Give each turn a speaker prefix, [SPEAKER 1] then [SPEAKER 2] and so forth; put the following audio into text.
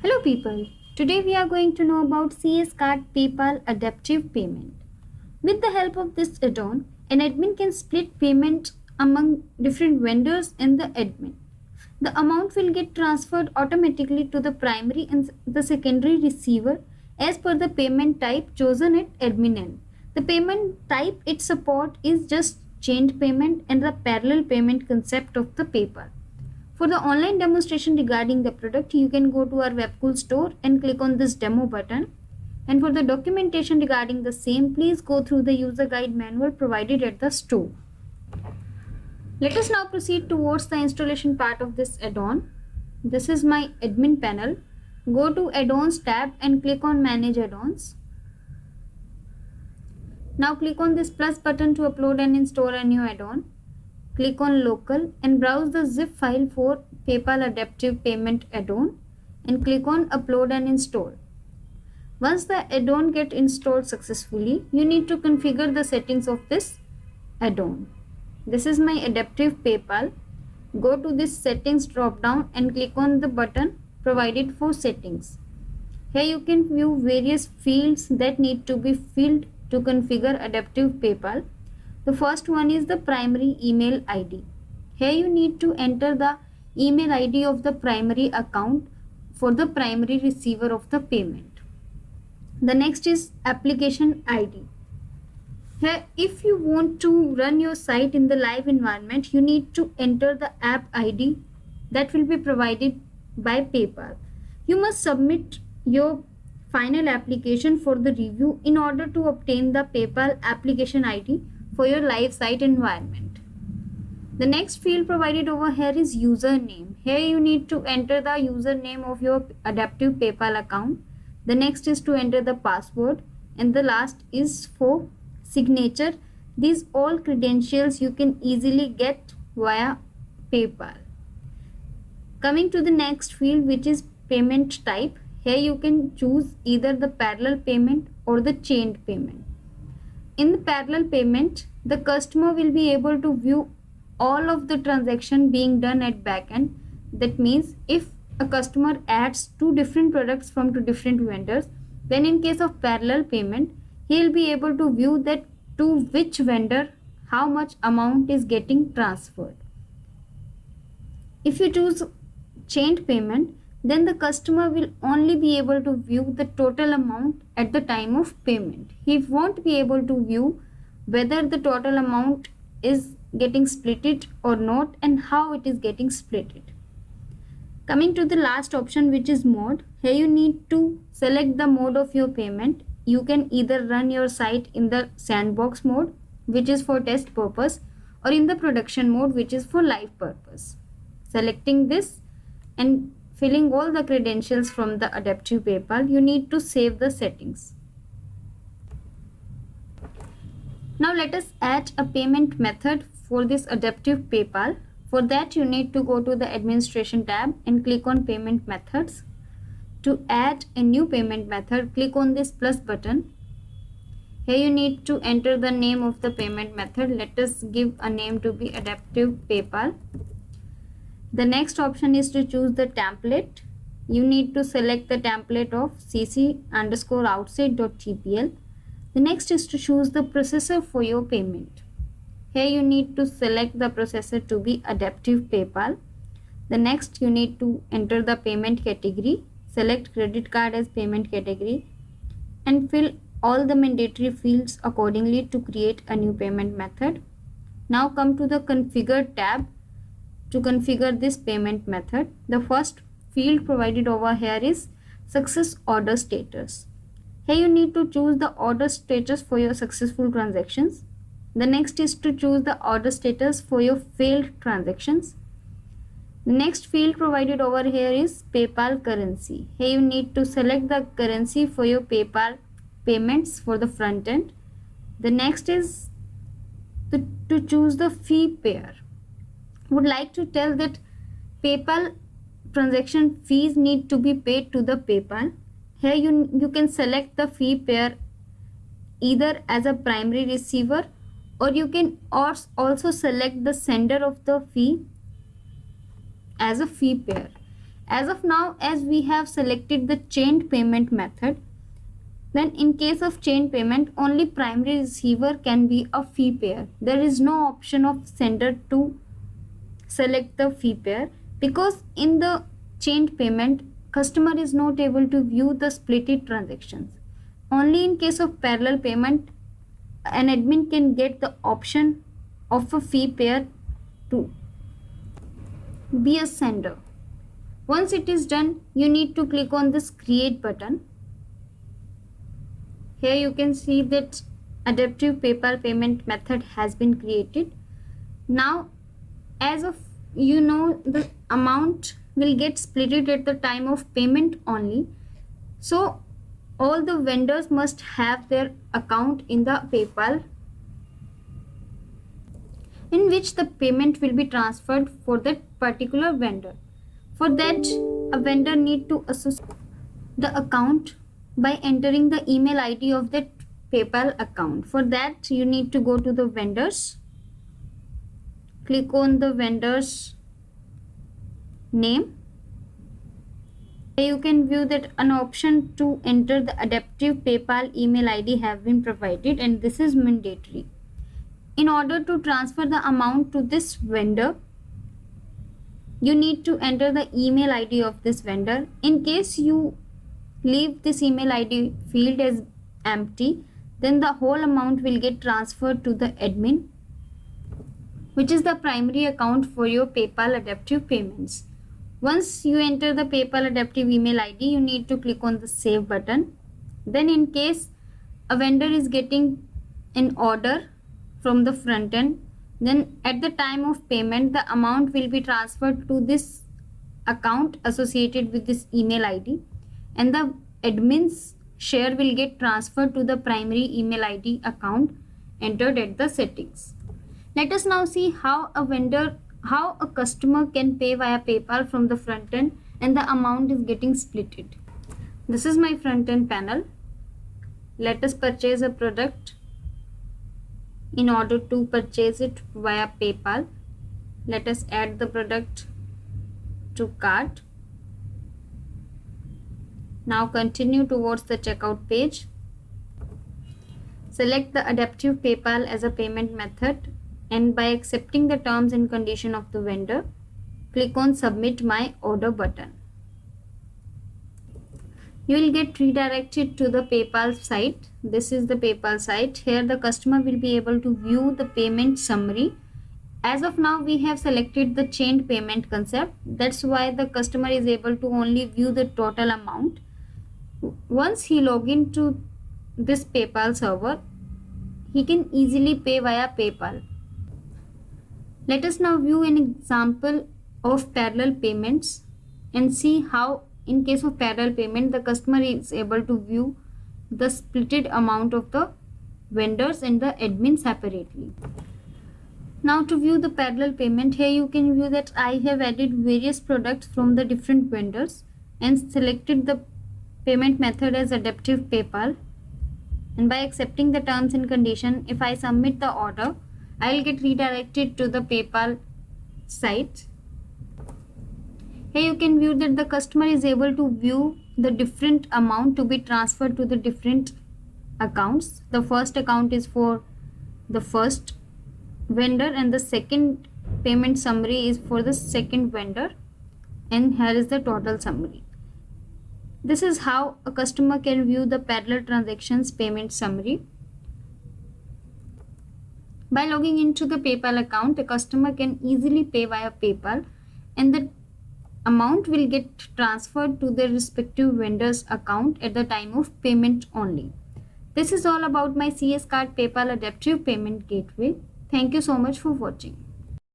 [SPEAKER 1] Hello people, today we are going to know about CS Card PayPal Adaptive Payment. With the help of this add-on, an admin can split payment among different vendors in the admin. The amount will get transferred automatically to the primary and the secondary receiver as per the payment type chosen at admin end. The payment type it support is just chained payment and the parallel payment concept of the PayPal. For the online demonstration regarding the product, you can go to our Webcool store and click on this demo button. And for the documentation regarding the same, please go through the user guide manual provided at the store. Let us now proceed towards the installation part of this add-on. This is my admin panel. Go to add-ons tab and click on manage add-ons. Now click on this plus button to upload and install a new add-on. Click on local and browse the zip file for PayPal Adaptive Payment add-on and click on upload and install. Once the add-on gets installed successfully, you need to configure the settings of this add-on. This is my Adaptive PayPal. Go to this settings drop down and click on the button provided for settings. Here you can view various fields that need to be filled to configure Adaptive PayPal. The first one is the primary email ID. Here you need to enter the email ID of the primary account for the primary receiver of the payment. The next is application ID. Here, if you want to run your site in the live environment, you need to enter the app ID that will be provided by PayPal. You must submit your final application for the review in order to obtain the PayPal application ID for your live site environment. The next field provided over here is username. Here you need to enter the username of your Adaptive PayPal account. The next is to enter the password and the last is for signature. These all credentials you can easily get via PayPal. Coming to the next field, which is payment type. Here you can choose either the parallel payment or the chained payment. In the parallel payment, the customer will be able to view all of the transaction being done at backend. That means if a customer adds two different products from two different vendors, then in case of parallel payment, he will be able to view that to which vendor how much amount is getting transferred. If you choose chained payment, then the customer will only be able to view the total amount at the time of payment. He won't be able to view whether the total amount is getting splitted or not and how it is getting splitted. Coming to the last option, which is mode. Here you need to select the mode of your payment. You can either run your site in the sandbox mode, which is for test purpose, or in the production mode, which is for live purpose. Selecting this and filling all the credentials from the Adaptive PayPal, you need to save the settings. Now let us add a payment method for this Adaptive PayPal. For that you need to go to the administration tab and click on payment methods. To add a new payment method, click on this plus button. Here you need to enter the name of the payment method. Let us give a name to be Adaptive PayPal. The next option is to choose the template. You need to select the template of cc_outside.tpl. The next is to choose the processor for your payment. Here you need to select the processor to be Adaptive PayPal. The next you need to enter the payment category. Select credit card as payment category and fill all the mandatory fields accordingly to create a new payment method. Now come to the configure tab to configure this payment method. The first field provided over here is success order status. Here you need to choose the order status for your successful transactions. The next is to choose the order status for your failed transactions. The next field provided over here is PayPal currency. Here you need to select the currency for your PayPal payments for the front end. The next is to choose the fee pair. Would like to tell that PayPal transaction fees need to be paid to the PayPal. Here you can select the fee pair either as a primary receiver or you can also select the sender of the fee as a fee pair. As of now, as we have selected the chained payment method, then in case of chain payment, only primary receiver can be a fee payer. There is no option of sender to select the fee payer, because in the chained payment, customer is not able to view the splitted transactions. Only in case of parallel payment, an admin can get the option of a fee payer to be a sender. Once it is done, you need to click on this create button. Here you can see that adaptive PayPal payment method has been created. Now, as of you know, the amount will get splitted at the time of payment only. So all the vendors must have their account in the PayPal in which the payment will be transferred for that particular vendor. For that, a vendor need to associate the account by entering the email ID of that PayPal account. For that, you need to go to the vendors, click on the vendor's name. You can view that an option to enter the adaptive PayPal email ID have been provided, and this is mandatory. In order to transfer the amount to this vendor, you need to enter the email ID of this vendor. In case you leave this email ID field as empty, then the whole amount will get transferred to the admin, which is the primary account for your PayPal adaptive payments. Once you enter the PayPal adaptive email ID, you need to click on the save button. Then in case a vendor is getting an order from the front end, then at the time of payment, the amount will be transferred to this account associated with this email ID, and the admin's share will get transferred to the primary email ID account entered at the settings. Let us now see how a customer can pay via PayPal from the front end and the amount is getting splitted. This is my front end panel. Let us purchase a product. In order to purchase it via PayPal, let us add the product to cart. Now continue towards the checkout page. Select the adaptive PayPal as a payment method, and by accepting the terms and condition of the vendor, click on submit my order button. You will get redirected to the PayPal site. This is the PayPal site. Here the customer will be able to view the payment summary. As of now, we have selected the chained payment concept. That's why the customer is able to only view the total amount. Once he log into this PayPal server, he can easily pay via PayPal. Let us now view an example of parallel payments and see how in case of parallel payment, the customer is able to view the splitted amount of the vendors and the admin separately. Now to view the parallel payment, here you can view that I have added various products from the different vendors and selected the payment method as adaptive PayPal. And by accepting the terms and condition, if I submit the order, I will get redirected to the PayPal site. Here you can view that the customer is able to view the different amount to be transferred to the different accounts. The first account is for the first vendor and the second payment summary is for the second vendor, and here is the total summary. This is how a customer can view the parallel transactions payment summary. By logging into the PayPal account, a customer can easily pay via PayPal, and the amount will get transferred to their respective vendor's account at the time of payment only. This is all about my CS Card PayPal Adaptive Payment Gateway. Thank you so much for watching.